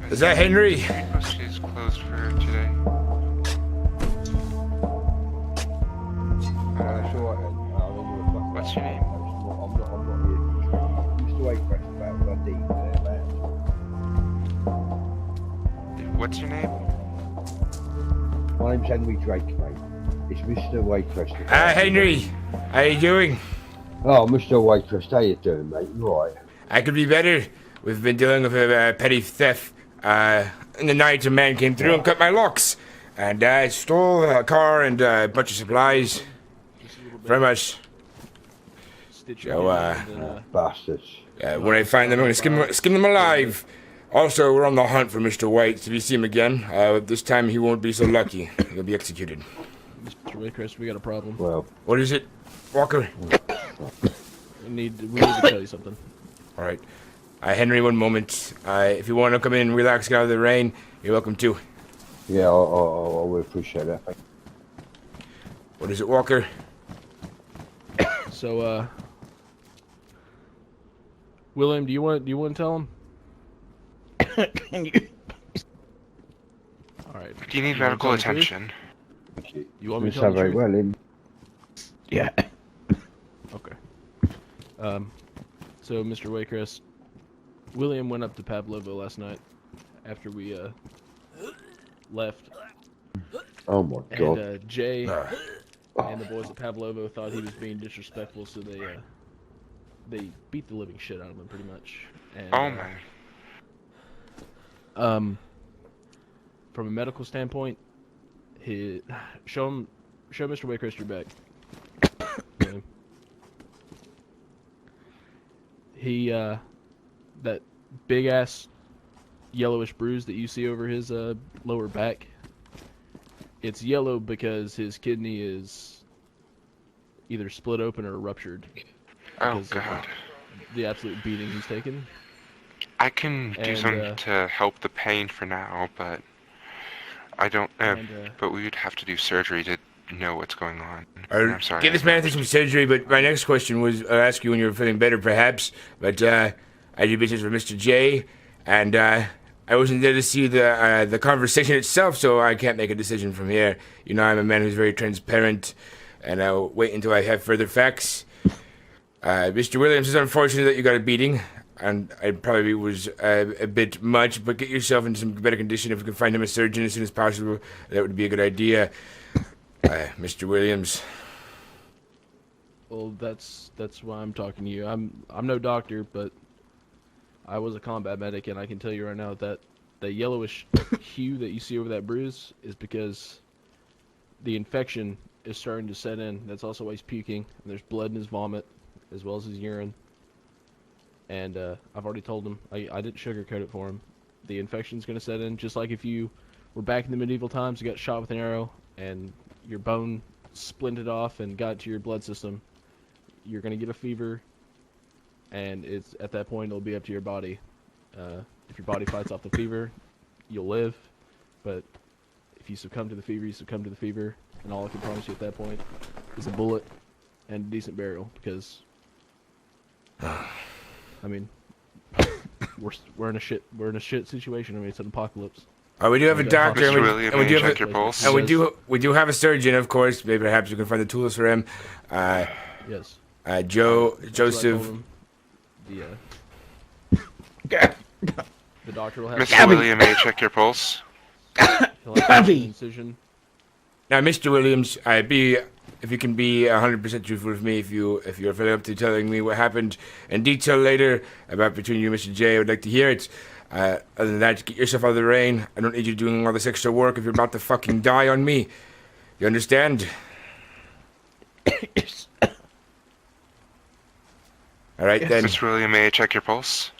Is that Henry? University is closed for today. That's all right then. I'll ring you a fucking What's your name? I'm not here. Mr. Waycrest about what I did there, What's your name? My name's Henry Drake, mate. It's Mr. Waycrest. Henry, how you doing? Oh, Mr. Waycrest, how you doing, mate? You alright? I could be better. We've been dealing with a petty theft. In the night, a man came through and cut my locks, and stole a car and a bunch of supplies. Very much. So, Bastards. when I find them, I'm gonna skin them alive. Also, we're on the hunt for Mr. White. If you see him again, this time he won't be so lucky. He'll be executed. Mr. Waycrest, we got a problem. Well, What is it, Walker? We need to tell you something. All right. Henry, one moment. If you want to come in and relax, get out of the rain, you're welcome to. yeah, I will appreciate that. Thank you. What is it, Walker? So, William, do you want to tell him? Can you? All right. Do you need wanna medical tell me, please? attention? Thank you. You want me to You tell sound the very truth? well in. Yeah. Okay. So Mr. Waycrest, William went up to Pavlovo last night after we left, Oh my god. and Jay and the boys at Pavlovo thought he was being disrespectful, so they beat the living shit out of him pretty much. And, Oh my. From a medical standpoint, show Mr. Waycrest your back. William. That big ass yellowish bruise that you see over his lower back, it's yellow because his kidney is either split open or ruptured. Oh because of god. the absolute beating he's taken. I can do And, something to help the pain for now, but I don't know. And, But we would have to do surgery to know what's going on. I'm sorry. Get this man through some surgery, but my next question was, I'll ask you when you're feeling better, perhaps. But I do business with Mr. J, and I wasn't there to see the conversation itself, so I can't make a decision from here. You know, I'm a man who's very transparent, and I'll wait until I have further facts. Mr. Williams, it's unfortunate that you got a beating, and it probably was a bit much, but get yourself in some better condition. If you can find him a surgeon as soon as possible, that would be a good idea. Mr. Williams. Well, that's why I'm talking to you. I'm no doctor, but I was a combat medic, and I can tell you right now that the yellowish hue that you see over that bruise is because the infection is starting to set in. That's also why he's puking, and there's blood in his vomit, as well as his urine. And I've already told him, I didn't sugarcoat it for him. The infection's going to set in, just like if you were back in the medieval times, you got shot with an arrow, and your bone splinted off and got to your blood system. You're going to get a fever, and it's at that point, it'll be up to your body. If your body fights off the fever, you'll live. But if you succumb to the fever, you succumb to the fever. And all I can promise you at that point is a bullet and a decent burial, because I mean, we're in a shit situation. I mean, it's an apocalypse. We do have a doctor, Mr. William, may I check your pulse? and we do have a surgeon, of course. Maybe perhaps we can find the tools for him. Yes. Joseph. The doctor will have Mr. William, may I check your pulse? he'll have an incision. Now, Mr. Williams, if you can be 100% truthful with me, if you're feeling up to telling me what happened in detail later about between you and Mr. J, I would like to hear it. Other than that, get yourself out of the rain. I don't need you doing all this extra work if you're about to fucking die on me. You understand? All right, then. Mr. William, may I check your pulse?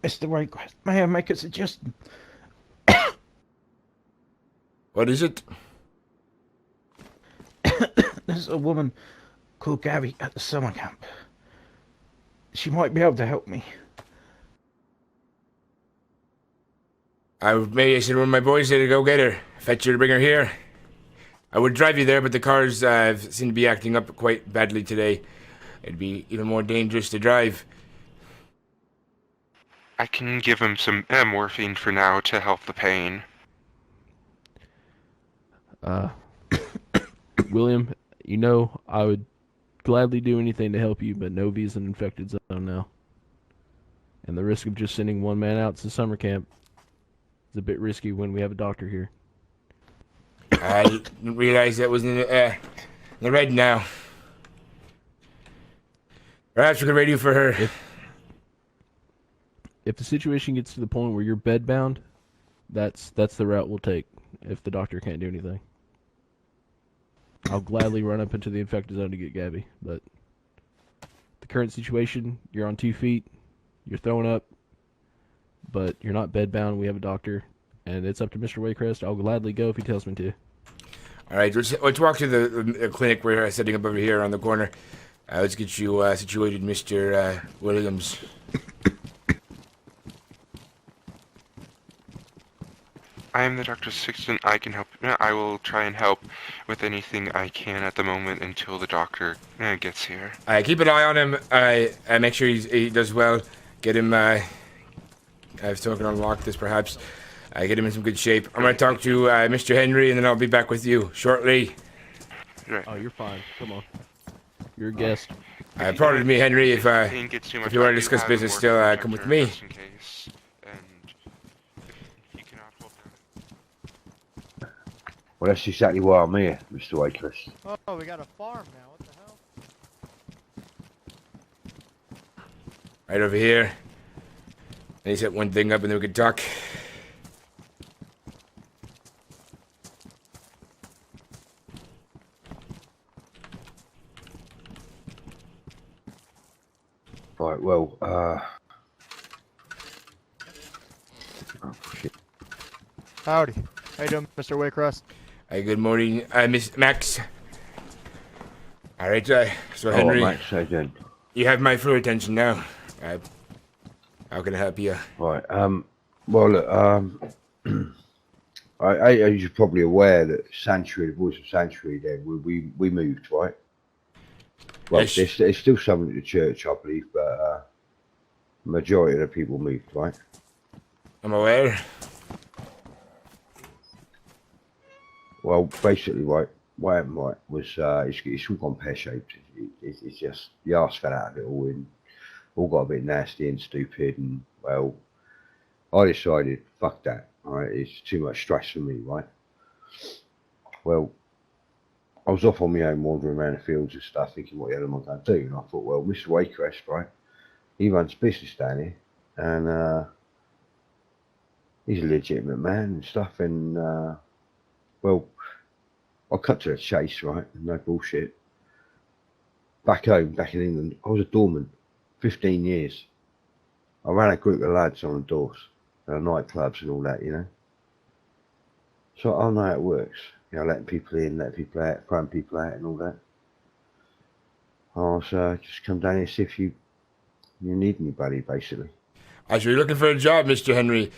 Mr. Waycrest, may I make a suggestion? What is it? There's a woman called Gabby at the summer camp. She might be able to help me. Maybe I should run my boys there to go get her. Fetch her to bring her here. I would drive you there, but the cars seem to be acting up quite badly today. It'd be even more dangerous to drive. I can give him some morphine for now to help the pain. William, you know I would gladly do anything to help you, but Novi's an infected zone now. And the risk of just sending one man out to summer camp is a bit risky when we have a doctor here. I didn't realize that was in the red now. Perhaps we could radio for her. If the situation gets to the point where you're bedbound, that's the route we'll take if the doctor can't do anything. I'll gladly run up into the infected zone to get Gabby, but the current situation, you're on 2 feet, you're throwing up, but you're not bedbound. We have a doctor, and it's up to Mr. Waycrest. I'll gladly go if he tells me to. All right, let's walk to the clinic we're setting up over here on the corner. Let's get you situated, Mr. Williams. I am the doctor's assistant. I can help. I will try and help with anything I can at the moment until the doctor gets here. Keep an eye on him. Make sure he does well. Get him. I was talking unlock this perhaps. Get him in some good shape. I'm going to talk to Mr. Henry, and then I'll be back with you shortly. Right. Oh, you're fine. Come on. You're a guest. Pardon me, Henry. If Pain gets too much, if you want I to do discuss have business, more still injector come with me. just in case. And if you cannot hold down. Well, that's exactly why I'm here, Mr. Waycrest. Oh, we got a farm now. What the hell? Right over here. Let me set one thing up, and then we can talk. Right, well, oh, shit. Howdy. How you doing, Mr. Waycrest? Good morning, Miss Max. All right, so Oh, Henry, Max, how you doing? you have my full attention now. How can I help you? Right, well, look, as you're probably aware that Sanctuary, the Voice of Sanctuary, there, we moved, right? Well, Yes. there's still some at the church, I believe, but majority of the people moved, right? I'm aware. Well, basically, right, what happened, right, was it's all gone pear-shaped. It's just the arse fell out of it all, and all got a bit nasty and stupid, and well, I decided, fuck that, all right, it's too much stress for me, right? Well, I was off on my own wandering around the fields and stuff, thinking what the hell am I going to do? And I thought, well, Mr. Waycrest, right, he runs business down here, and he's a legitimate man and stuff, and well, I cut to the chase, right, no bullshit. Back home, back in England, I was a doorman, 15 years. I ran a group of lads on the doors, nightclubs and all that, you know. So I know how it works, you know, letting people in, letting people out, throwing people out and all that. I was just come down here, see if you need anybody, basically. As you're looking for a job, Mr. Henry,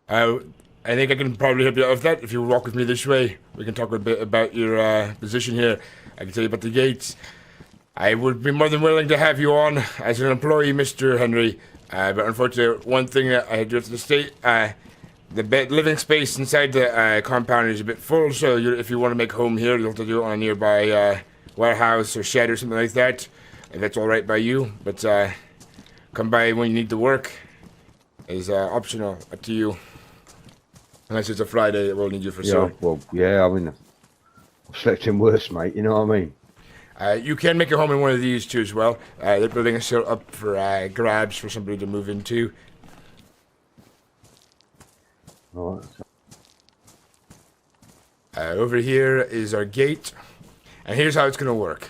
I think I can probably help you out with that. If you walk with me this way, we can talk a bit about your position here. I can tell you about the gates. I would be more than willing to have you on as an employee, Mr. Henry. But unfortunately, one thing that I do have to state, the living space inside the compound is a bit full, so if you want to make home here, you'll have to do it on a nearby warehouse or shed or something like that, if that's all right by you. But come by when you need to work is optional, up to you. Unless it's a Friday, it will need you for Yeah, sure. well, yeah, I mean, I've slept in worse, mate, you know what I mean? You can make a home in one of these too as well. The building is still up for grabs for somebody to move into. All right. Over here is our gate, and here's how it's gonna work.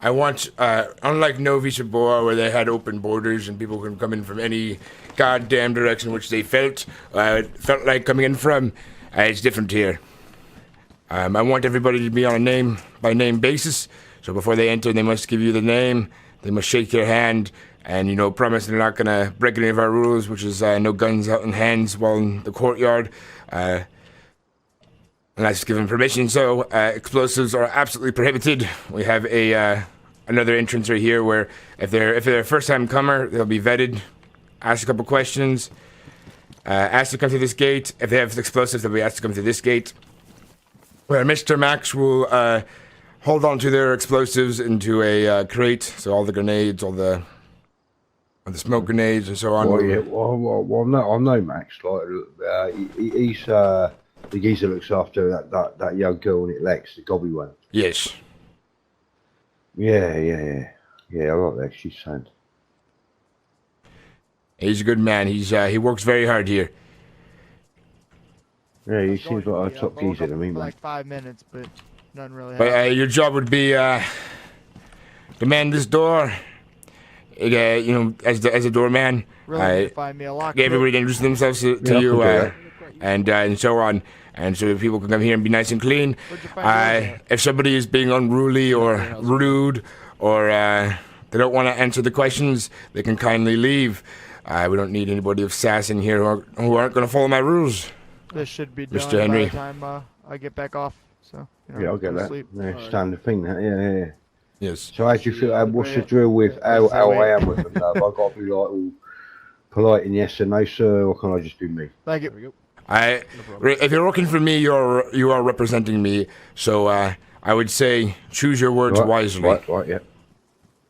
I want, unlike Novi Sabor, where they had open borders and people can come in from any goddamn direction which they felt like coming in from, it's different here. I want everybody to be on a name-by-name basis, so before they enter, they must give you the name, they must shake your hand, and, you know, promise they're not gonna break any of our rules, which is no guns out in hands while in the courtyard. Unless given permission, so explosives are absolutely prohibited. We have another entrance right here where if they're a first-time comer, they'll be vetted, asked a couple questions, asked to come through this gate. If they have explosives, they'll be asked to come through this gate. Where Mr. Max will hold on to their explosives into a crate, so all the grenades, all the smoke grenades, and so on. Well, yeah, I know Max. Like, he's the geezer looks after that young girl in it, Lex, the gobby one. Yes. Yeah. I like Lex. She's sound. He's a good man. He works very hard here. Yeah, he seems like a top geezer to me, for man. like 5 minutes, but nothing really But happened. your job would be to man this door. You know, as a doorman. Really need to find me a lock. Get everybody to introduce themselves to Yeah, you, I and so on, and so that people can come here and be nice and clean. Where'd you find yours at? If somebody is being unruly or rude, or they don't want to answer the questions, they can kindly leave. We don't need anybody of sass in here who aren't going to follow my rules. This should be done Mr. Henry. by the time I get back off. So, you know, Yeah, I'll get go to that. sleep. Yeah, standard thing. That. Yeah. Yes. So how do you feel? What's the drill with how I am with them? Have I got to be like all polite and yes and no, sir, or can I just do me? Thank There we you. go. If you're working for me, you are representing me. So I would say choose your words wisely. Right, yeah.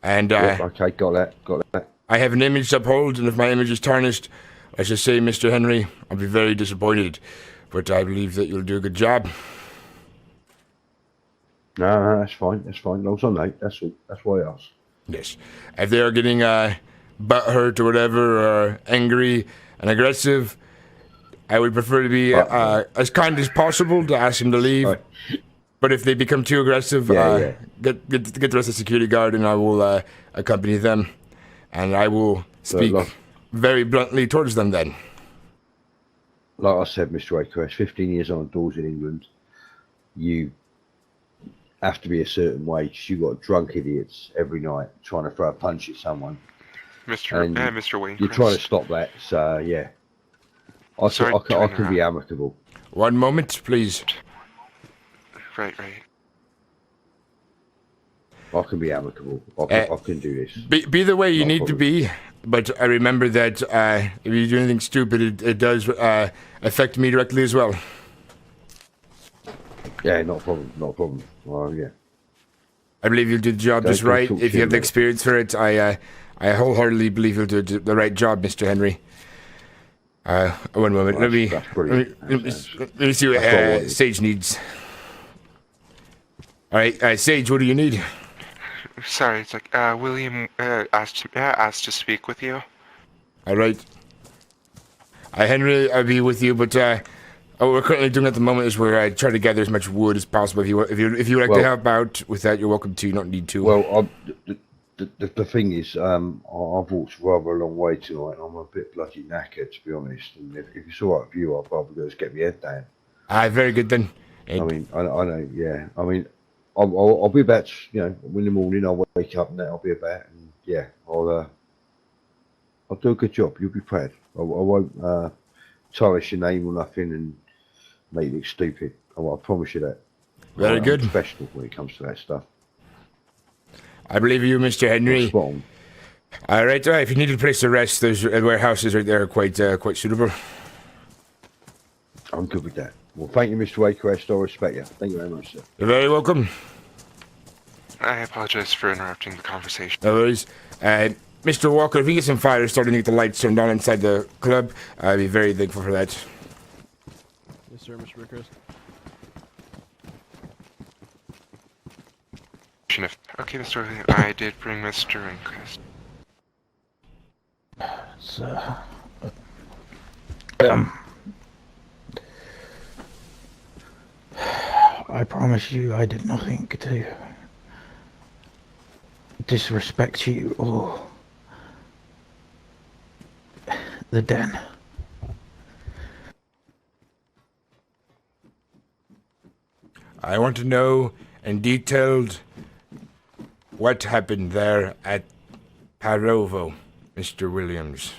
And Yeah, okay, got that. I have an image to uphold, and if my image is tarnished, I should say, Mr. Henry, I'll be very disappointed. But I believe that you'll do a good job. No, that's fine. That's fine. No, I know. That's all. That's why I asked. Yes. If they are getting butthurt or whatever, or angry and aggressive, I would prefer to be as kind as possible to ask them to leave. Right. But if they become too aggressive, Yeah. get the rest of the security guard, and I will accompany them, and I will speak very bluntly towards them. Then, Like I said, Mr. Waycrest, 15 years on doors in England, you have to be a certain way. 'Cause you got drunk idiots every night trying to throw a punch at someone. Mr. Wayne. You're trying to stop that. So yeah, I can be amicable. one moment, please. Right. I can be amicable. I can do this. Be the way you No need to be, but I remember that if you do anything stupid, it does affect me directly as well. Yeah, not a problem. Well, yeah. I believe you'll do the job just Don't right. talk If to you have the me. experience for it, I wholeheartedly believe you'll do the right job, Mr. Henry. One moment. Well, Let me that's brilliant. let me see what That's what I wanted. Sage needs. All right, Sage, what do you need? Sorry, it's like William asked to speak with you. All right. Henry, I'll be with you, but what we're currently doing at the moment is we're trying to gather as much wood as possible. If you would like to help out with that, you're welcome to. You don't need to. Well, the thing is, I've walked rather a long way tonight, and I'm a bit bloody knackered, to be honest. And if it's all right with you, I'll probably just get my head down. Very good then. I mean, I know, yeah. I mean, I'll be about, in the morning. I'll wake up and then I'll be about, and yeah, I'll do a good job. You'll be proud. I won't tarnish your name or nothing and make you look stupid. I promise you that. Very good. I'm professional when it comes to that stuff. I believe you, Mr. Henry. Spot on. All right. If you need a place to rest, there's warehouses right there, quite suitable. I'm good with that. Well, thank you, Mr. Waycrest. I respect you. Thank you very much, sir. You're very welcome. I apologize for interrupting the conversation. No worries. Mr. Walker, if you get some fire starting to get the lights turned on inside the club, I'd be very thankful for that. Yes, sir, Mr. Waycrest. Okay, Mr. William, I did bring Mr. Waycrest. So, I promise you I did nothing to disrespect you or the den. I want to know in detailed what happened there at Parovo, Mr. Williams.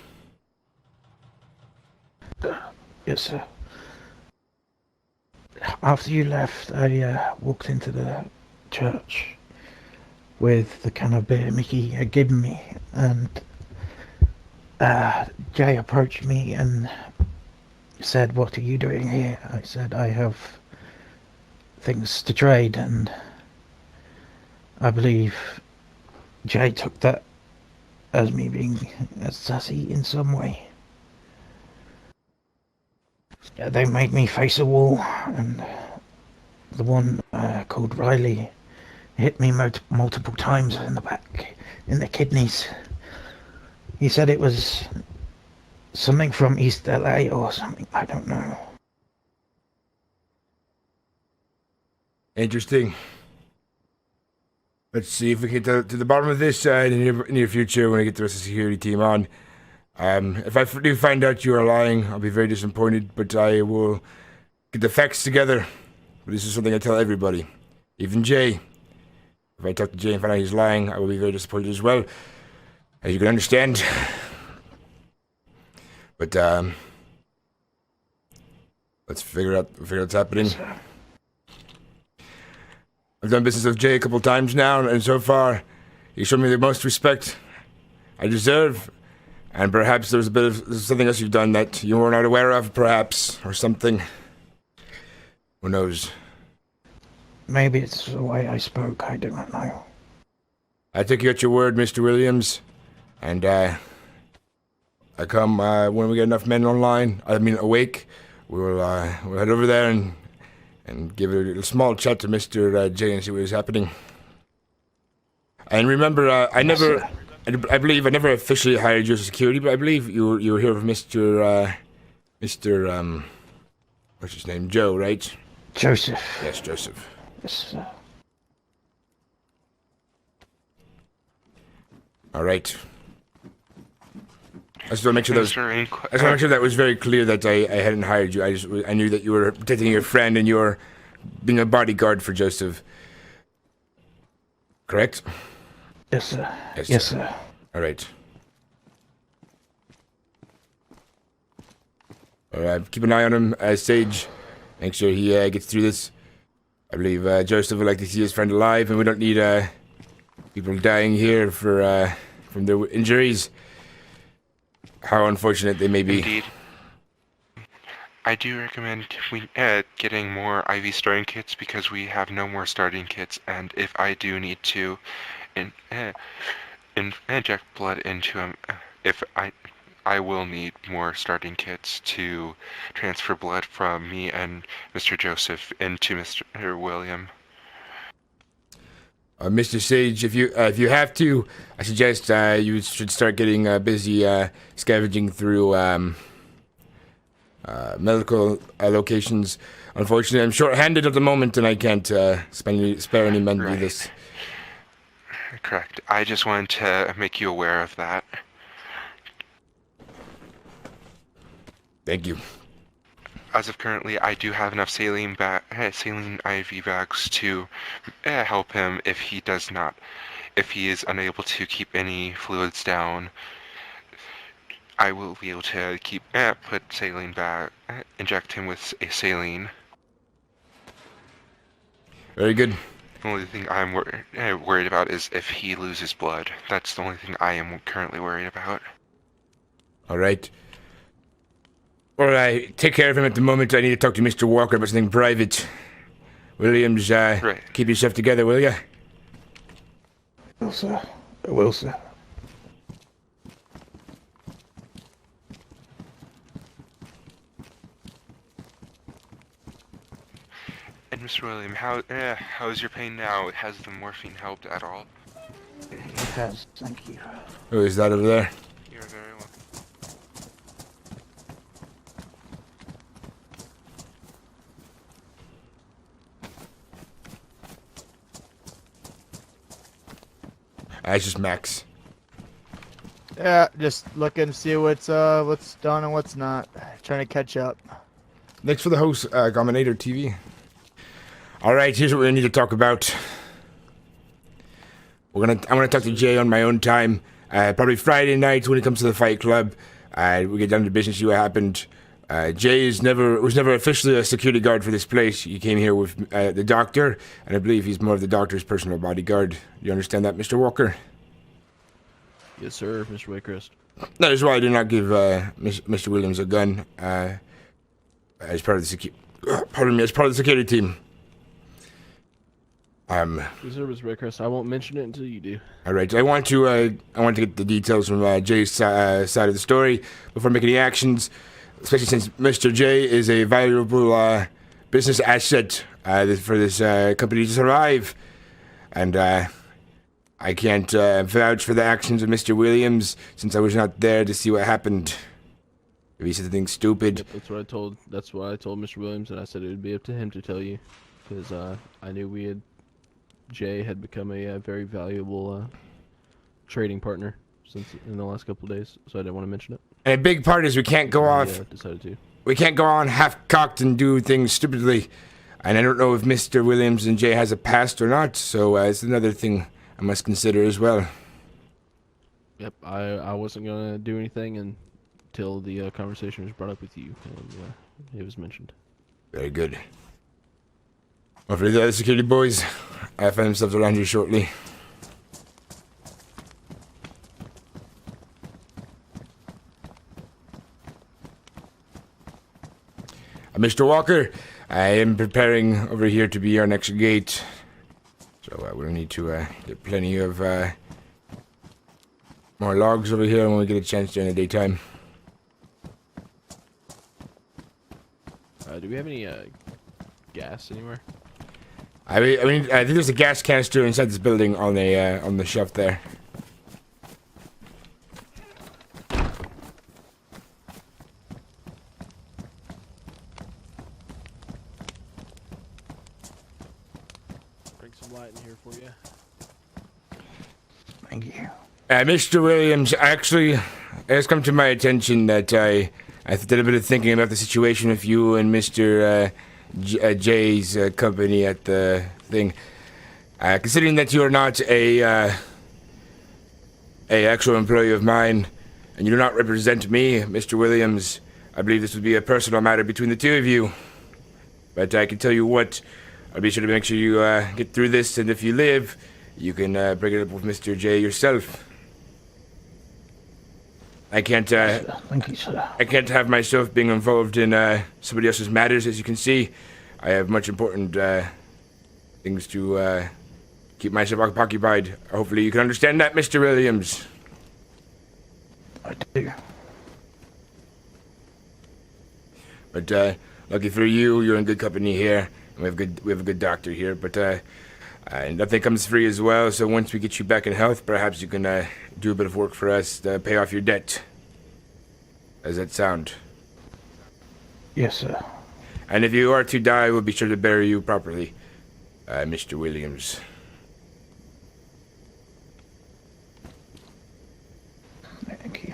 Yes, sir. After you left, I walked into the church with the can of beer Mickey had given me, and Jay approached me and said, "What are you doing here?" I said, "I have things to trade," and I believe Jay took that as me being sassy in some way. They made me face a wall, and the one called Riley hit me multiple times in the back, in the kidneys. He said it was something from East LA or something, I don't know. Interesting. Let's see if we get to the bottom of this in the near future when I get the rest of the security team on. If I do find out you are lying, I'll be very disappointed, but I will get the facts together. But this is something I tell everybody, even Jay. If I talk to Jay and find out he's lying, I will be very disappointed as well, as you can understand. But let's figure out what's happening. I've done business with Jay a couple times now, and so far, he's shown me the most respect I deserve. And perhaps there's a bit of something else you've done that you were not aware of, perhaps, or something. Who knows? Maybe it's the way I spoke, I do not know. I take you at your word, Mr. Williams, and I come when we get enough men awake. We'll head over there and give a small chat to Mr. J and see what is happening. And remember, I believe I never officially hired you as security, but I believe you were here with Mr. What's his name? Joe, right? Joseph. Yes, Joseph. Yes, sir. All right. I just want to make sure that was very clear that I hadn't hired you. I knew that you were protecting your friend and you were being a bodyguard for Joseph. Correct? Yes, sir. Yes, Yes, sir. All right. All right. Keep an eye on him, Sage. Make sure he gets through this. I believe Joseph would like to see his friend alive, and we don't need people dying here from their injuries. How unfortunate they may be. Indeed. I do recommend getting more IV starting kits because we have no more starting kits, and if I do need to inject blood into him, I will need more starting kits to transfer blood from me and Mr. Joseph into Mr. William. Mr. Sage, if you have to, I suggest you should start getting busy scavenging through medical locations. Unfortunately, I'm short-handed at the moment, and I can't spare any men to do this. Correct. I just wanted to make you aware of that. Thank you. As of currently, I do have enough saline IV bags to help him if he is unable to keep any fluids down. I will be able to put saline back, inject him with a saline. Very good. The only thing I'm worried about is if he loses blood. That's the only thing I am currently worried about. All right. All right. Take care of him at the moment. I need to talk to Mr. Walker about something private. Williams, Right. Keep yourself together, will ya? I will, sir. I will, sir. And Mr. William, how is your pain now? Has the morphine helped at all? It has, thank you. Who is that over there? You're very welcome. It's just Max. Yeah, just looking to see what's done and what's not. Trying to catch up. Next for the host, Gominator TV. All right, here's what we need to talk about. I'm gonna talk to Jay on my own time. Probably Friday night when it comes to the Fight Club. We get down to business, see what happened. Jay was never officially a security guard for this place. He came here with the doctor, and I believe he's more of the doctor's personal bodyguard. Do you understand that, Mr. Walker? Yes, sir, Mr. Waycrest. That is why I did not give Mr. Williams a gun as part of the as part of the security team. Yes, sir, Mr. Waycrest. I won't mention it until you do. All right, I want to get the details from Jay's side of the story before making any actions, especially since Mr. J is a valuable business asset for this company to survive, and I can't vouch for the actions of Mr. Williams since I was not there to see what happened. If he said something stupid. Yep, that's what I told Mr. Williams, and I said it would be up to him to tell you, because I knew Jay had become a very valuable trading partner since in the last couple of days, so I didn't want to mention it. And a big part is we can't go off. Decided to. We can't go on half-cocked and do things stupidly. And I don't know if Mr. Williams and Jay has a past or not, so it's another thing I must consider as well. Yep, I wasn't gonna do anything until the conversation was brought up with you, and it was mentioned. Very good. Hopefully the other security boys find themselves around here shortly. Mr. Walker, I am preparing over here to be our next gate. So we'll need to get plenty of more logs over here when we get a chance during the daytime. Do we have any gas anywhere? I think there's a gas canister inside this building on the shelf there. Bring some light in here for you. Thank you. Mr. Williams, actually, it has come to my attention that I did a bit of thinking about the situation with you and Mr. Jay's company at the thing. Considering that you are not a actual employee of mine, and you do not represent me, Mr. Williams, I believe this would be a personal matter between the two of you. But I can tell you what, I'll be sure to make sure you get through this, and if you live, you can bring it up with Mr. J yourself. I can't, Thank you, sir. I can't have myself being involved in somebody else's matters, as you can see. I have much important things to keep myself occupied. Hopefully you can understand that, Mr. Williams. I do. But lucky for you, you're in good company here. And we have a good doctor here. But nothing comes free as well. So once we get you back in health, perhaps you can do a bit of work for us to pay off your debt. Does that sound? Yes, sir. And if you are to die, we'll be sure to bury you properly, Mr. Williams. Thank you.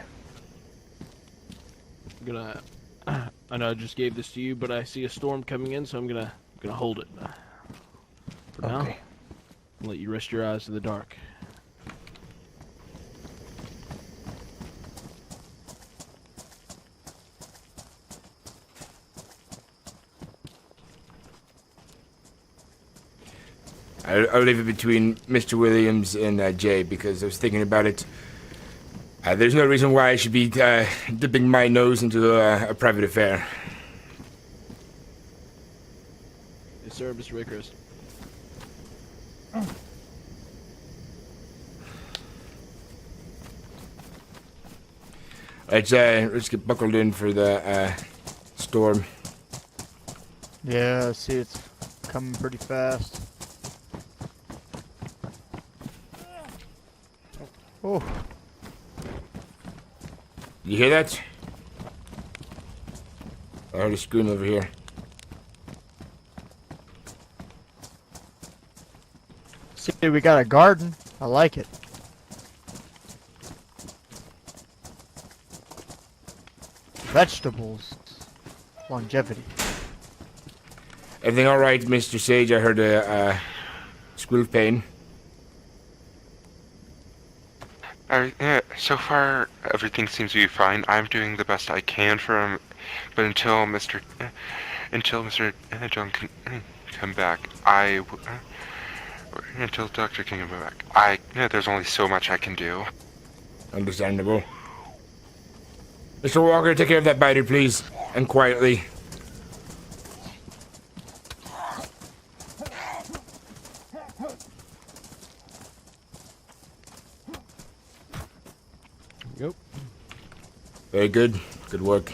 I'm gonna. I know I just gave this to you, but I see a storm coming in, so I'm gonna hold it for now. Okay. Let you rest your eyes in the dark. I'll leave it between Mr. Williams and Jay, because I was thinking about it. There's no reason why I should be dipping my nose into a private affair. Yes, sir, Mr. Waycrest. Let's get buckled in for the storm. Yeah, I see it's coming pretty fast. Oh, You hear that? I heard a scream over here. see, we got a garden. I like it. vegetables. Longevity. Everything all right, Mr. Sage? I heard a squeal of pain. So far, everything seems to be fine. I'm doing the best I can for him, but until Mr. John can come back, until Doctor can come back, there's only so much I can do. Understandable. Mr. Walker, take care of that biter, please, and quietly. Yep. Very good. Good work.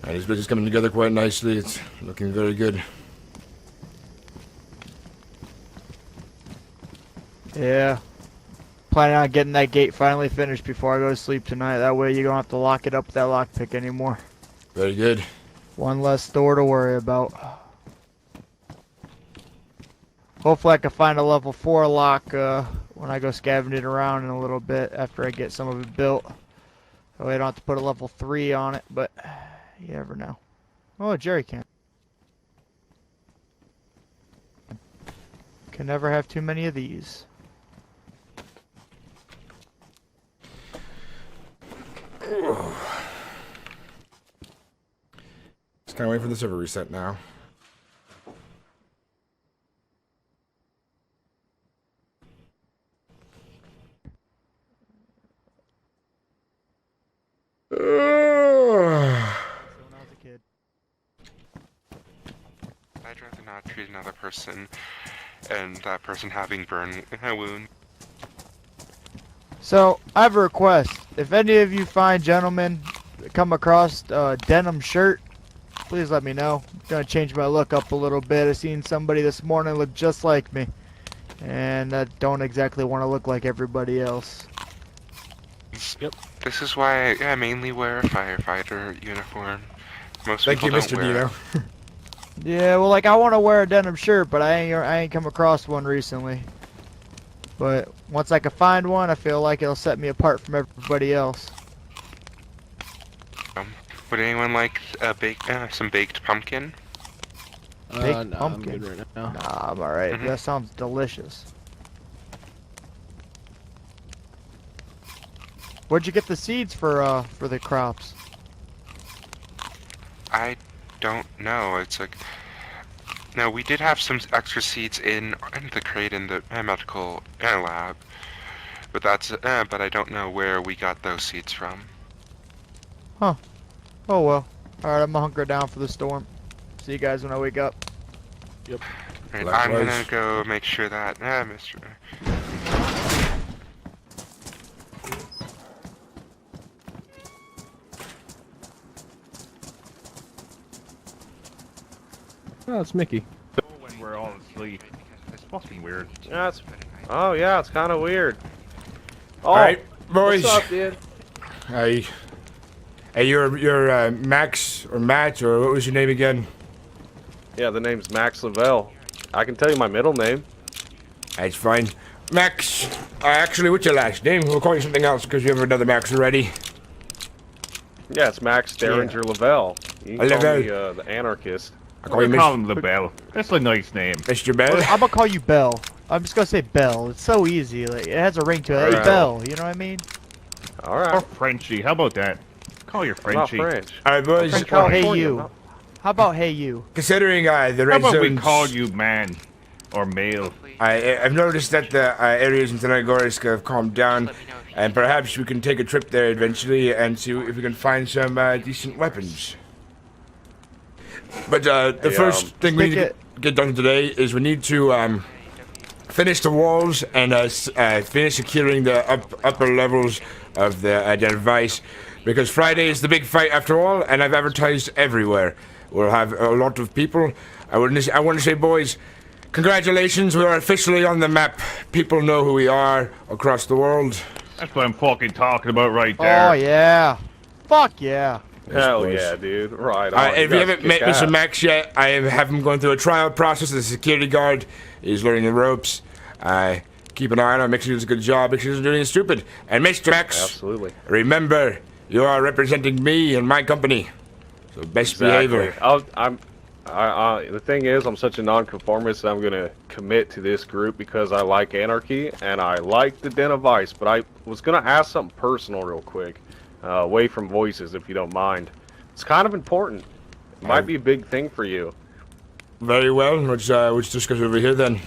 And this bit is coming together quite nicely. It's looking very good. Yeah. Planning on getting that gate finally finished before I go to sleep tonight. That way you don't have to lock it up with that lockpick anymore. Very good. One less door to worry about. Hopefully I can find a level 4 lock when I go scavenging around in a little bit after I get some of it built. That way I don't have to put a level 3 on it, but you never know. Oh, Jerry can. Can never have too many of these. Just can't wait for the server reset now. I'd rather not treat another person, and that person having burn wound. So, I have a request. If any of you fine gentlemen come across a denim shirt, please let me know. I'm gonna change my look up a little bit. I seen somebody this morning look just like me, and I don't exactly want to look like everybody else. Yep. This is why I mainly wear a firefighter uniform. Most Thank you, people Mr. don't wear Dino. Yeah, well, like I want to wear a denim shirt, but I ain't come across one recently. But once I can find one, I feel like it'll set me apart from everybody else. Would anyone like some baked pumpkin? Baked Nah, pumpkin. I'm good right now. Nah, I'm alright. Mhm. That sounds delicious. Where'd you get the seeds for the crops? I don't know. It's like no, we did have some extra seeds in the crate in the medical lab, but but I don't know where we got those seeds from. Oh well. Alright, I'm gonna hunker down for the storm. See you guys when I wake up. Yep. Right, I'm Likewise. gonna go make sure that Mr. Oh, it's Mickey. When we're all asleep. It's supposed to be weird. Yeah, it's kind of weird. Oh, All right, boys. what's up, dude? Hey, you're Max or Matt or what was your name again? Yeah, the name's Max Lavelle. I can tell you my middle name. That's fine. Max. Actually, what's your last name? We'll call you something else because you have another Max already. Yeah, it's Max Derringer Lavelle. You can call Lavelle. me the anarchist. I call you We call Mr. him LaBelle. That's a nice name. Mr. Bell. I'm gonna call you Bell. I'm just gonna say Bell. It's so easy. Like it has a ring to it. Hey, Alright. Bell. You know what I mean? All Or right. Frenchie. How about that? Call your I'm not Frenchie. French. All right, boys. French Oh, hey California, you. not- How about hey you? Considering the How red about we zones, call you man or male? I've noticed that the areas in Tenagorisk have calmed down, and perhaps we can take a trip there eventually and see if we can find some decent weapons. But the Hey, first thing we need stick to get done today is we need to finish the walls and finish securing the upper levels of the device, because Friday is the big fight after all, and I've advertised everywhere. We'll have a lot of people. I want to say, boys, congratulations, we are officially on the map. People know who we are across the world. That's what I'm fucking talking about right there. Oh yeah. Fuck yeah. Hell boys. yeah, dude. Right on. If you guys haven't met kick Mr. ass. Max yet, I have him going through a trial process as a security guard. He's learning the ropes. keep an eye on her, make sure she does a good job, make sure she doesn't do anything stupid. And Mr. Max, Absolutely. remember, you are representing me and my company. So best behavior. The thing is, I'm such a nonconformist that I'm gonna commit to this group because I like anarchy and I like the Den of Ice. But I was gonna ask something personal real quick, away from voices, if you don't mind. It's kind of important. It might be a big thing for you. Very well. Let's discuss it over here then.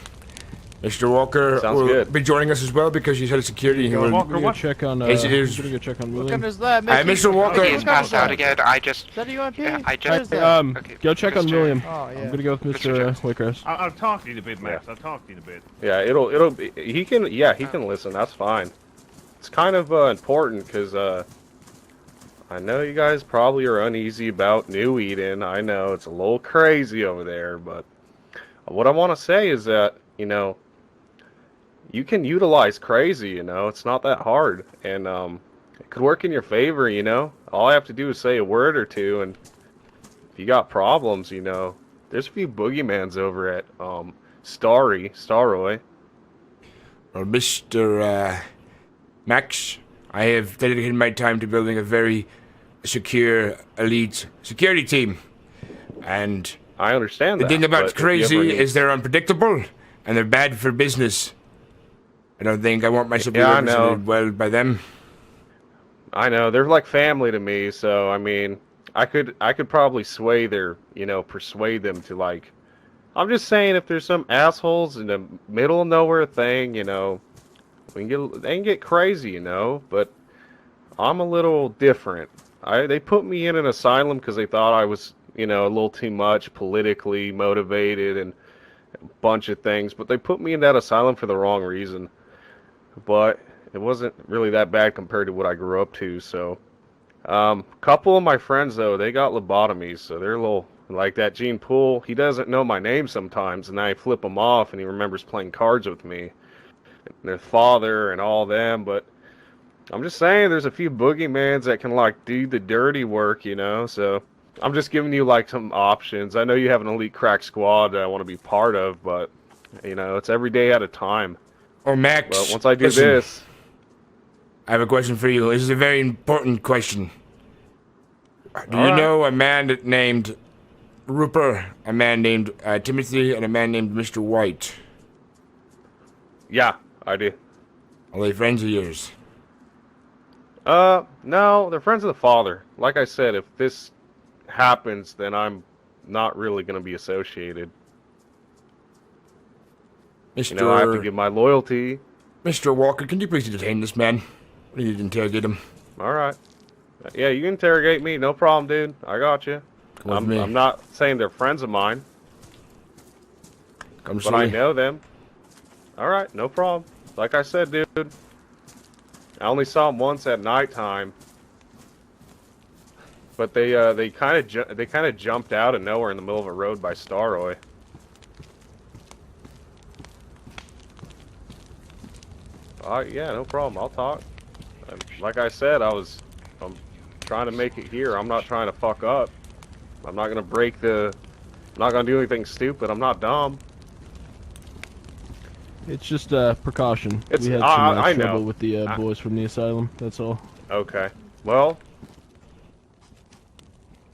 Mr. Walker Sounds will good. be joining us as well because he's head of security. He will, Walker, I'm what? gonna check on. Yes, it I'm is. gonna go check on What William. kind is that, Mr. Walker. He's passed out again. I just. Is that a UMP? Yeah, I What just. is that? Okay, Go check on Mr. William. Oh, yeah. I'm gonna go with Mr. Mr. Jones. Waycrest. I'll talk to you in a bit, Max. I'll talk to you in a bit. Yeah, it'll be. He can listen. That's fine. It's kind of important because I know you guys probably are uneasy about New Eden. I know it's a little crazy over there, but what I want to say is that, you know, you can utilize crazy, you know, it's not that hard, and it could work in your favor, you know. All I have to do is say a word or two, and if you got problems, you know, there's a few boogeymans over at Staroy. Well, Mr. Max, I have dedicated my time to building a very secure, elite security team. And I understand the that. thing about but if you crazy ever need- is they're unpredictable and they're bad for business. I don't think I want myself to be Yeah, I know. represented well by them. I know they're like family to me, so I mean, I could probably sway their, you know, persuade them to like. I'm just saying, if there's some assholes in the middle of nowhere thing, you know, they can get crazy, you know. But I'm a little different. They put me in an asylum because they thought I was, you know, a little too much politically motivated and a bunch of things. But they put me in that asylum for the wrong reason. But it wasn't really that bad compared to what I grew up to. So, couple of my friends though, they got lobotomies, so they're a little like that. Gene Poole, he doesn't know my name sometimes, and I flip him off, and he remembers playing cards with me, and their father and all them. But I'm just saying, there's a few boogeymans that can like do the dirty work, you know. So I'm just giving you like some options. I know you have an elite crack squad that I want to be part of, but you know, it's every day at a time. Oh, Max. Well, once I do listen, this, I have a question for you. This is a very important question. Do you Alright. know a man named Rupert, a man named Timothy, and a man named Mr. White? yeah, I do. Are they friends of yours? No, they're friends of the father. Like I said, if this happens, then I'm not really going to be associated. Mr. You know, I have to give my loyalty. Mr. Walker, can you please detain this man? We need to interrogate him. All right. Yeah, you can interrogate me. No problem, dude. I got you. Come with me. I'm not saying they're friends of mine, Come but I see. know them. All right, no problem. Like I said, dude, I only saw them once at nighttime. But they kind of jumped out of nowhere in the middle of a road by Staroy. Yeah, no problem. I'll talk. Like I said, I'm trying to make it here. I'm not trying to fuck up. I'm not gonna I'm not gonna do anything stupid. I'm not dumb. It's just precaution. It's- We had I some trouble know. with the boys from the asylum. That's all. Okay. Well,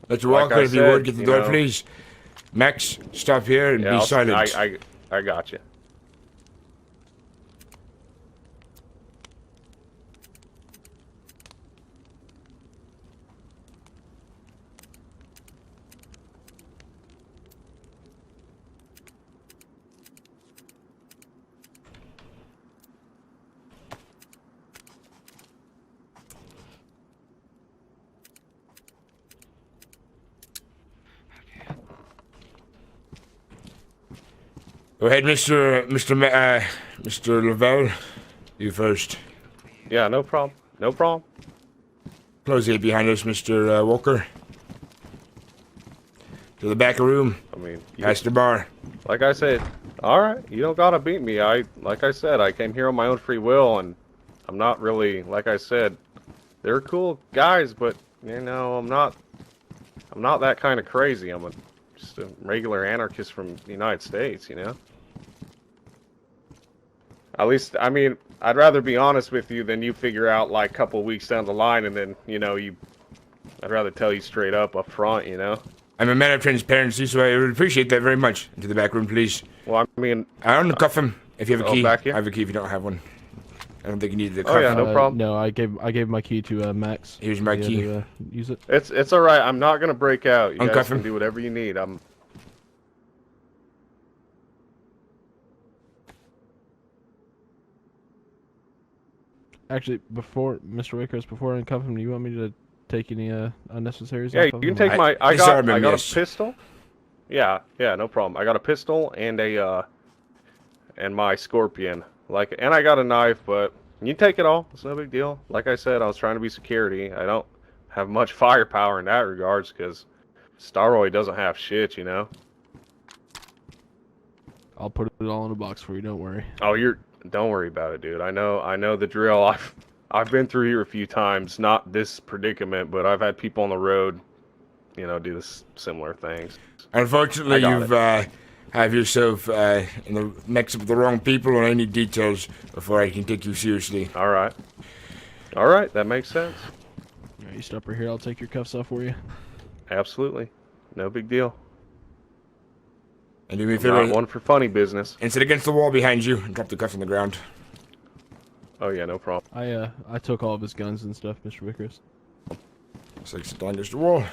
Mr. like Walker, I if you said, would, get the you door, know- please. Max, stop here and yeah, be silent. I got you. Go ahead, Mr. Lavelle. You first. Yeah, no problem. No problem. Close the gate behind us, Mr. Walker. To the back room, I mean, past the bar. like I said, all right, you don't gotta beat me. Like I said, I came here on my own free will, and I'm not really, like I said, they're cool guys, but you know, I'm not that kind of crazy. I'm just a regular anarchist from the United States, you know. At least, I mean, I'd rather be honest with you than you figure out like a couple weeks down the line and then, you know, I'd rather tell you straight up front, you know? I'm a man of transparency, so I would appreciate that very much. Into the back room, please. Well, I mean... I'll uncuff him, if you have a key. Back here? I have a key if you don't have one. I don't think you need the cuff. Oh, yeah, no problem. No, I gave my key to Max. Here's my key. To, use it. It's alright, I'm not gonna break out. You Uncuff guys him. can do whatever you need. Actually, before Mr. Waycrest, before I uncuff him, do you want me to take any unnecessaries? Yeah, off you of can him? take my... I disarm him, got yes. a pistol. Yeah, no problem. I got a pistol and and my scorpion. And I got a knife, but you can take it all. It's no big deal. Like I said, I was trying to be security. I don't have much firepower in that regards, because Staroid doesn't have shit, you know? I'll put it all in a box for you, don't worry. Oh, don't worry about it, dude. I know the drill. I've been through here a few times, not this predicament, but I've had people on the road, you know, do similar things. Unfortunately, you've have yourself in the mix up with the wrong people on any details before I can take you seriously. All right, that makes sense. Alright, you stop right here. I'll take your cuffs off for you. Absolutely, no big deal. And do me a Not favor, one for funny business. and sit against the wall behind you and drop the cuffs on the ground. Oh yeah, no problem. I took all of his guns and stuff, Mr. Waycrest. So sit down against the wall.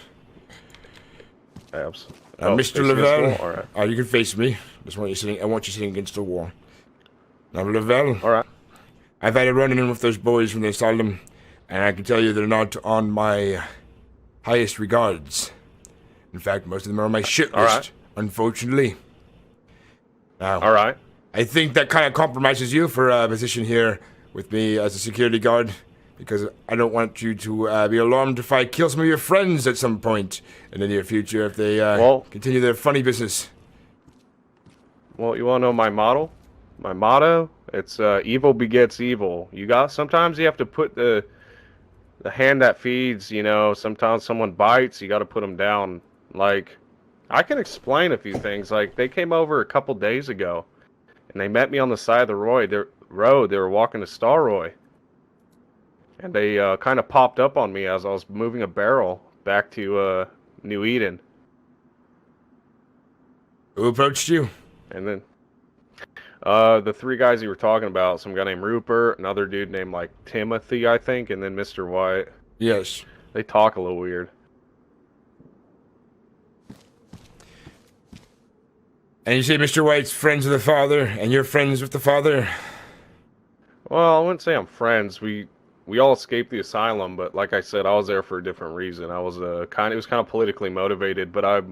Abs. Mr. Lavelle, All right. you can face me. I want you sitting against the wall. Now, Lavelle, All right. I've had a run-in with those boys from the asylum, and I can tell you they're not on my highest regards. In fact, most of them are on my shit list, All right. unfortunately. Now, All right. I think that kind of compromises you for a position here with me as a security guard, because I don't want you to be alarmed if I kill some of your friends at some point in the near future if they continue their funny business. Well, you want to know my motto? My motto? It's evil begets evil. Sometimes you have to put the hand that feeds, you know, sometimes someone bites, you got to put them down. Like, I can explain a few things. Like, they came over a couple days ago, and they met me on the side of the road. They were walking to Staroy. And they kind of popped up on me as I was moving a barrel back to New Eden. Who approached you? And then the three guys you were talking about, some guy named Rupert, another dude named like Timothy, I think, and then Mr. White. Yes. They talk a little weird. And you say Mr. White's friends with the father, and you're friends with the father? Well, I wouldn't say I'm friends. We all escaped the asylum, but like I said, I was there for a different reason. I was it was kind of politically motivated, but I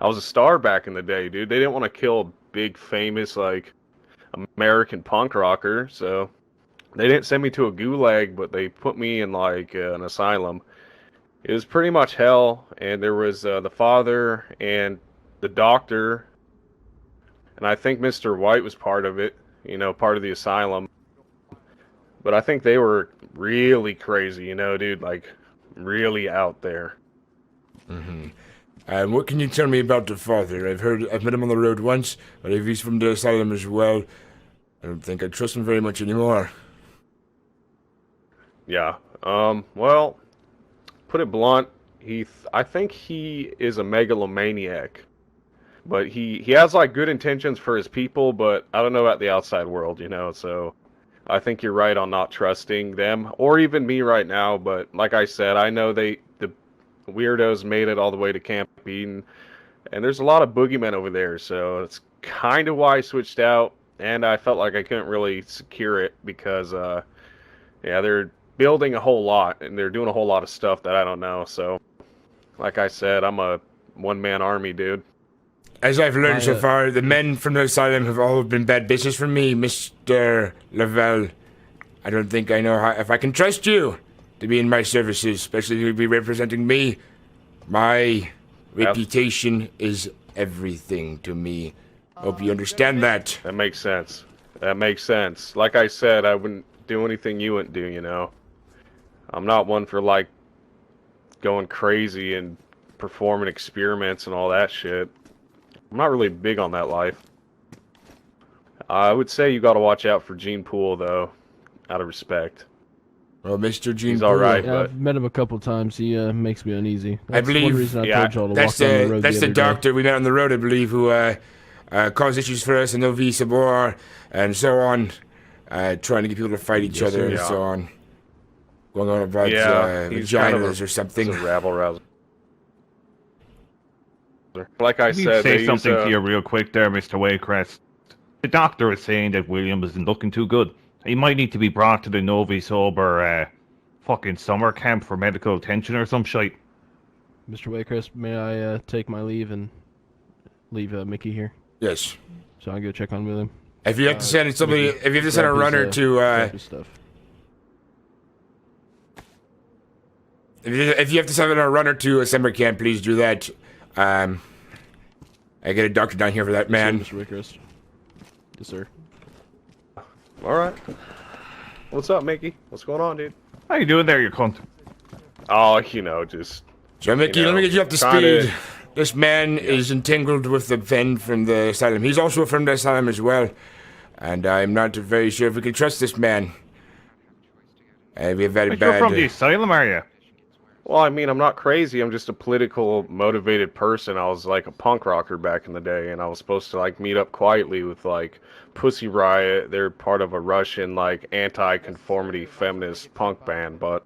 was a star back in the day, dude. They didn't want to kill a big famous like American punk rocker, so they didn't send me to a gulag, but they put me in like an asylum. It was pretty much hell, and there was the father and the doctor, and I think Mr. White was part of it, you know, part of the asylum. But I think they were really crazy, you know, dude, like, really out there. Mm-hmm. What can you tell me about the father? I've met him on the road once, but if he's from the asylum as well, I don't think I trust him very much anymore. Yeah, well, put it blunt, I think he is a megalomaniac. But he has, like, good intentions for his people, but I don't know about the outside world, you know, so I think you're right on not trusting them, or even me right now, but like I said, I know the weirdos made it all the way to Camp Eden, and there's a lot of boogeymen over there, so it's kind of why I switched out, and I felt like I couldn't really secure it, because, yeah, they're building a whole lot, and they're doing a whole lot of stuff that I don't know, so, like I said, I'm a one-man army, dude. As I've learned so far, the men from the asylum have all been bad business for me, Mr. Lavelle. I don't think I know if I can trust you to be in my services, especially to be representing me. My reputation is everything to me. Hope you understand that. That makes sense. That makes sense. Like I said, I wouldn't do anything you wouldn't do, you know. I'm not one for, like, going crazy and performing experiments and all that shit. I'm not really big on that life. I would say you got to watch out for Gene Poole, though, out of respect. Well, Mr. Gene He's all right. Yeah, I've met him a couple times. He makes me uneasy. That's believe- one reason I yeah, told y'all to That's walk down the road that's the the other day. doctor we met on the road, I believe, who caused issues for us in Novi Sabor and so on, trying to get people to fight each other and Yeah. so on. Going on about he's kind of vaginas or something. It's a rabble-rouser. Like I Let me said, say they something use, to you real quick there, Mr. Waycrest. The doctor is saying that William isn't looking too good. He might need to be brought to the Novi Sober fucking summer camp for medical attention or some shite. Mr. Waycrest, may I take my leave and leave Mickey here Yes. so I can go check on William? If you have to send somebody, if you have to send a Grab his, runner to, grab his stuff. if you have to send a runner to a summer camp, please do that. I get a doctor down here for that, man. Yes, sir, Mr. Waycrest. Yes, sir. all right. What's up, Mickey? What's going on, dude? How you doing there, you cunt? Oh, you know, just So, Mickey, You let me know, get you up to kinda- speed. This man is entangled with the ven from the asylum. He's also from the asylum as well. And I'm not very sure if we can trust this man. We have very But bad... you're from the asylum, are you? well, I mean, I'm not crazy. I'm just a political motivated person. I was like a punk rocker back in the day, and I was supposed to like meet up quietly with like Pussy Riot. They're part of a Russian like anti-conformity feminist punk band. But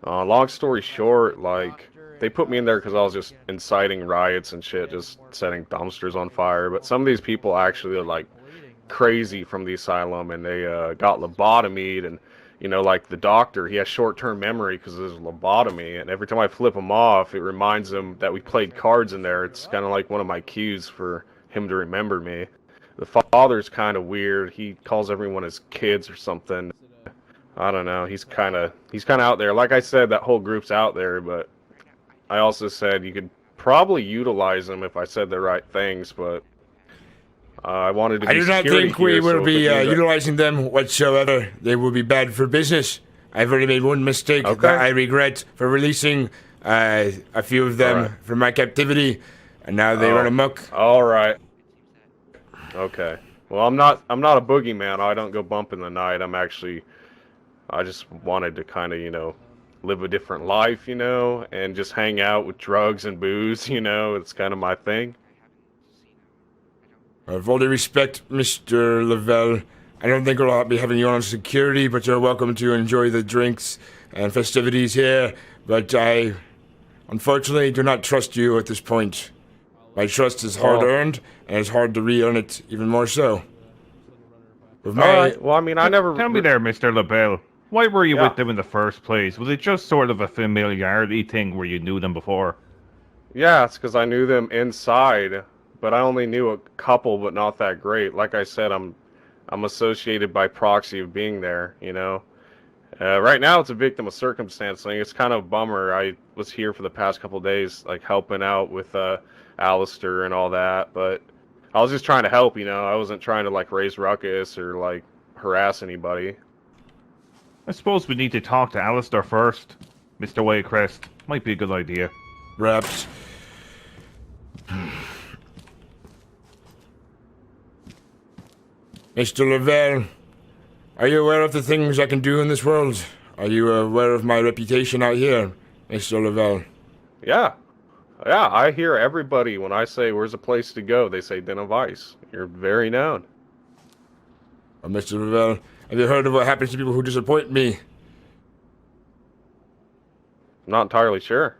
long story short, like they put me in there because I was just inciting riots and shit, just setting dumpsters on fire. But some of these people actually are like crazy from the asylum, and they got lobotomied. And you know, like the doctor, he has short-term memory because there's lobotomy, and every time I flip him off, it reminds him that we played cards in there. It's kind of like one of my cues for him to remember me. The father's kind of weird. He calls everyone his kids or something. I don't know. He's kind of out there. Like I said, that whole group's out there, but I also said you could probably utilize them if I said the right things, but I wanted to be I do not security think we here, so will if be it means that- utilizing them whatsoever. They will be bad for business. I've already made one mistake Okay. that I regret for releasing a few of them Alright. from my captivity, and now they run amok. All right. Okay. Well, I'm not a boogeyman. I don't go bump in the night. I just wanted to kind of, you know, live a different life, you know, and just hang out with drugs and booze, you know. It's kind of my thing. With all due respect, Mr. Lavelle, I don't think we'll be having you on security, but you're welcome to enjoy the drinks and festivities here. But I, unfortunately, do not trust you at this point. My trust is hard-earned, and it's hard to re-earn it even more so. With All right. Well, I mean, I never. Tell me there, Mr. LaBelle. Why were you Yeah. with them in the first place? Was it just sort of a familiarity thing where you knew them before? Yeah, it's because I knew them inside, but I only knew a couple, but not that great. Like I said, I'm associated by proxy of being there, you know. Right now, it's a victim of circumstance thing. It's kind of a bummer. I was here for the past couple days, like helping out with Alistair and all that, but I was just trying to help, you know. I wasn't trying to like raise ruckus or like harass anybody. I suppose we need to talk to Alistair first. Mr. Waycrest. Might be a good idea. Perhaps. Mr. Lavelle, are you aware of the things I can do in this world? Are you aware of my reputation out here, Mr. Lavelle? Yeah. Yeah, I hear everybody when I say where's a place to go, they say Den of Ice. You're very known. Well, Mr. Lavelle, have you heard of what happens to people who disappoint me? I'm not entirely sure.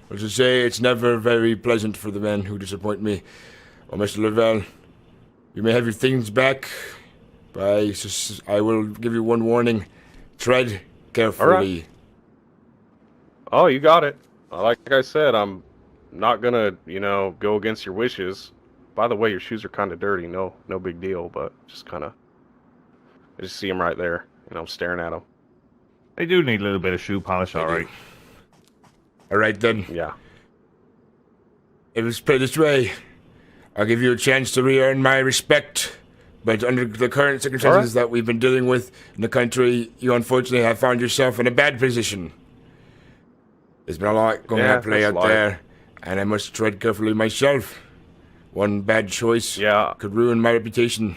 Well, to say it's never very pleasant for the men who disappoint me. Well, Mr. Lavelle, you may have your things back, but I will give you one warning. Tread carefully. Oh, you got it. Like I said, I'm not gonna, you know, go against your wishes. By the way, your shoes are kind of dirty. No big deal, but just kind of, I just see them right there, and I'm staring at them. They do need a little bit of shoe polish, alright. All right, then. Yeah. It was put this way. I'll give you a chance to re-earn my respect, but under the current circumstances that we've been dealing with in the country, you unfortunately have found yourself in a bad position. There's been a lot going at play that's out life. there, and I must tread carefully myself. One bad choice Yeah. could ruin my reputation.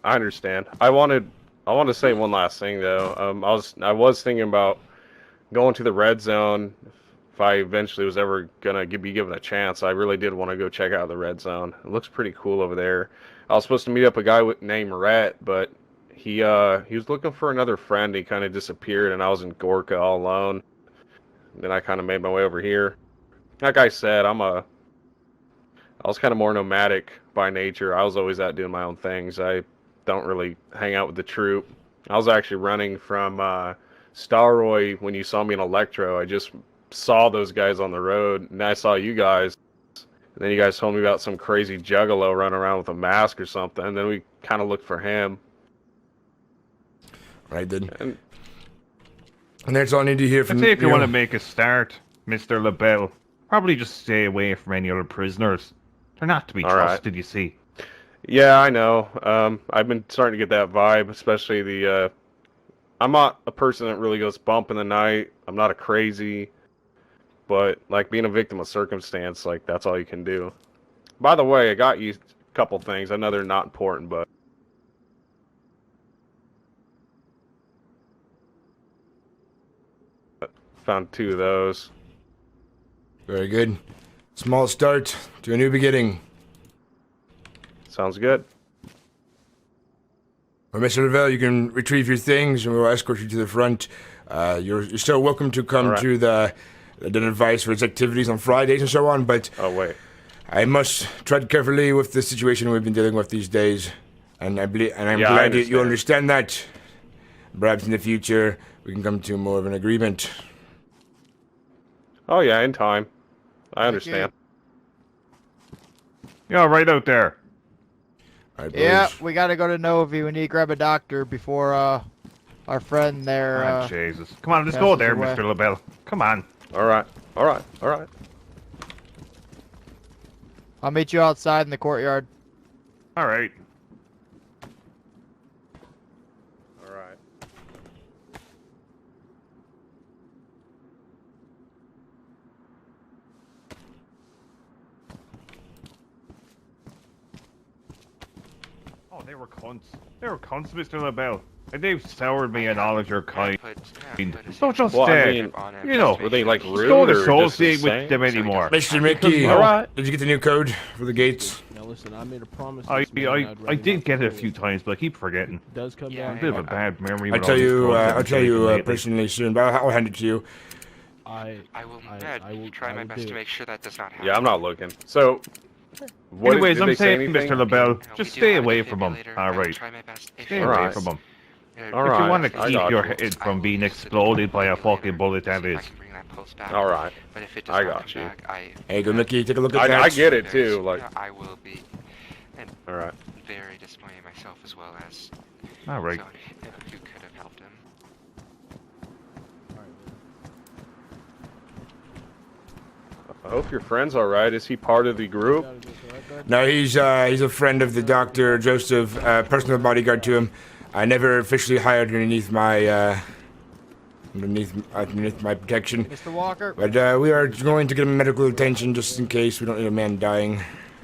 I understand. I want to say one last thing though. I was thinking about going to the red zone if I eventually was ever gonna be given a chance. I really did want to go check out the red zone. It looks pretty cool over there. I was supposed to meet up a guy named Rhett, but he was looking for another friend. He kind of disappeared, and I was in Gorka all alone. Then I kind of made my way over here. Like I said, I was kind of more nomadic by nature. I was always out doing my own things. I don't really hang out with the troop. I was actually running from Staroy when you saw me in Electro. I just saw those guys on the road, and I saw you guys. And then you guys told me about some crazy juggalo running around with a mask or something, and then we kind of looked for him. Right then. And that's all I need to hear from I'd say if you know. want to make a start, Mr. LaBelle, probably just stay away from any other prisoners. They're not to be All right. trusted, you see. Yeah, I know. I've been starting to get that vibe, especially the. I'm not a person that really goes bump in the night. I'm not a crazy, but like being a victim of circumstance, like that's all you can do. By the way, I got you a couple things. I know they're not important, but. Found 2 of those. Very good. Small start to a new beginning. Sounds good. Well, Mr. Lavelle, you can retrieve your things and we'll escort you to the front. You're still welcome to come Alright. to the advice for its activities on Fridays and so on, but Oh wait. I must tread carefully with the situation we've been dealing with these days. And I'm Yeah, I glad that you understand. understand that. Perhaps in the future we can come to more of an agreement. Oh yeah, in time. I understand. You're all right out there. All right, Yeah, boys. we gotta go to Novi. We need to grab a doctor before our friend there. Ah, Jesus. Come on, let's passes go there, away. Mr. LaBelle. Come on. All right. All right. All right. I'll meet you outside in the courtyard. All right. All right. Oh, they were cunts. They were cunts, Mr. LaBelle. And they've soured me and all of your kind. So just, Well, I mean, you know, were they like just rude don't or just associate with insane? them anymore. Mr. Mickey, All right. did you get the new code for the gates? Now listen, I made a promise. to I this man I'd rather did not get it a go few with. times, but I keep forgetting. It does come Yeah, A down. bit of a bad memory. I'll with all tell these you. drugs I've I'll been tell taking you lately. personally soon, but I'll hand it to you. I will will try my will best do to it. make sure that does not happen. Yeah, I'm not looking. So, what Anyways, did I'm they say saying, anything? Mr. LaBelle, No, just we do stay have a away from them. defibrillator. All I will right. try my best. If Stay you- away Alright. from them. All If right, you want to I keep got your you. head I from will being use the exploded by a defibrillator fucking bullet, that so I is. can bring that pulse back. All right. But if it does I not got come you. back, I Hey, go Mickey, take a look at that. I get it very too. soon, Like, I will be all right. very disappointed in myself as well as. All right. So, if you could have helped him. I hope your friend's all right. Is he part of the group? No, he's a friend of the doctor, Joseph, personal bodyguard to him. I never officially hired underneath my underneath my protection, Mr. Walker. but we are going to get him medical attention just in case we don't need a man dying.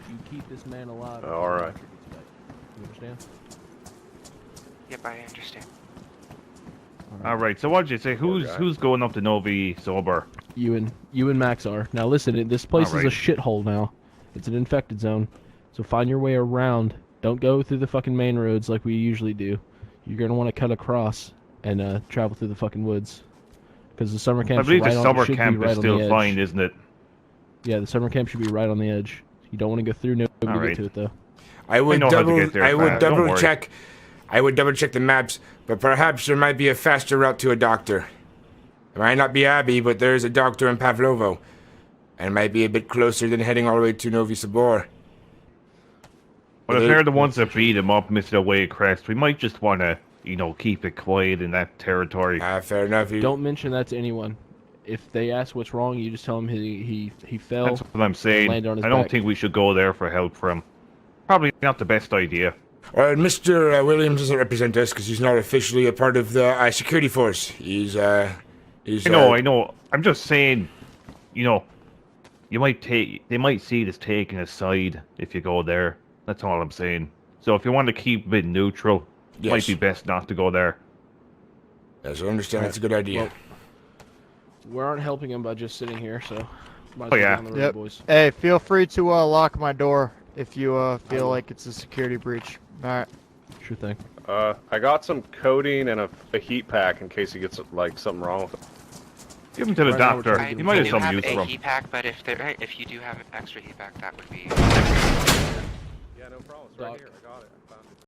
You keep this man alive. All right. You understand? Yep, I understand. All right. So what'd you say? guy. Who's going up to Novi sober? You and Max are. Now listen, this place is Alright. a shithole now. It's an infected zone. So find your way around. Don't go through the fucking main roads like we usually do. You're gonna want to cut across and travel through the fucking woods. Because the summer I camp believe right the on, summer should be camp right is on still the edge. fine, isn't it? Yeah, the summer camp should be right on the edge. You don't want to go through. Nobody to Alright. get to it though. I would know how to double. get there I would fast, don't double worry. check. I would double check the maps, but perhaps there might be a faster route to a doctor. It might not be Abbey, but there is a doctor in Pavlovo, and it might be a bit closer than heading all the way to Novi Sabor. But if They- they're the ones that beat him up, Mr.Waycrest, we might just want to, you know, keep it quiet in that territory. Fair enough. Don't mention that to anyone. If they ask what's wrong, you just tell them he fell. That's what I'm saying. Land on his I don't back. think we should go there for help from. Probably not the best idea. Mr. Williams doesn't represent us because he's not officially a part of the security force. He's I know. I'm just saying, you know, they might see it as taking a side if you go there. That's all I'm saying. So if you want to keep it neutral, Yes. might be best not to go there. Yes, I understand. That's a good idea. Well, we aren't helping him by just sitting here, so might as Oh, well yeah. get on the road, Yep. boys. Hey, feel free to lock my door if you feel like it's a security breach. All right. Sure thing. I got some codeine and a heat pack in case he gets like something wrong with it. Give him to the Right now we're doctor. trying to He get might him have to some have use a for him. heat pack, but if you do have an extra heat pack, that would be. Yeah, no problem. It's Doc. right here. I got it. I found it.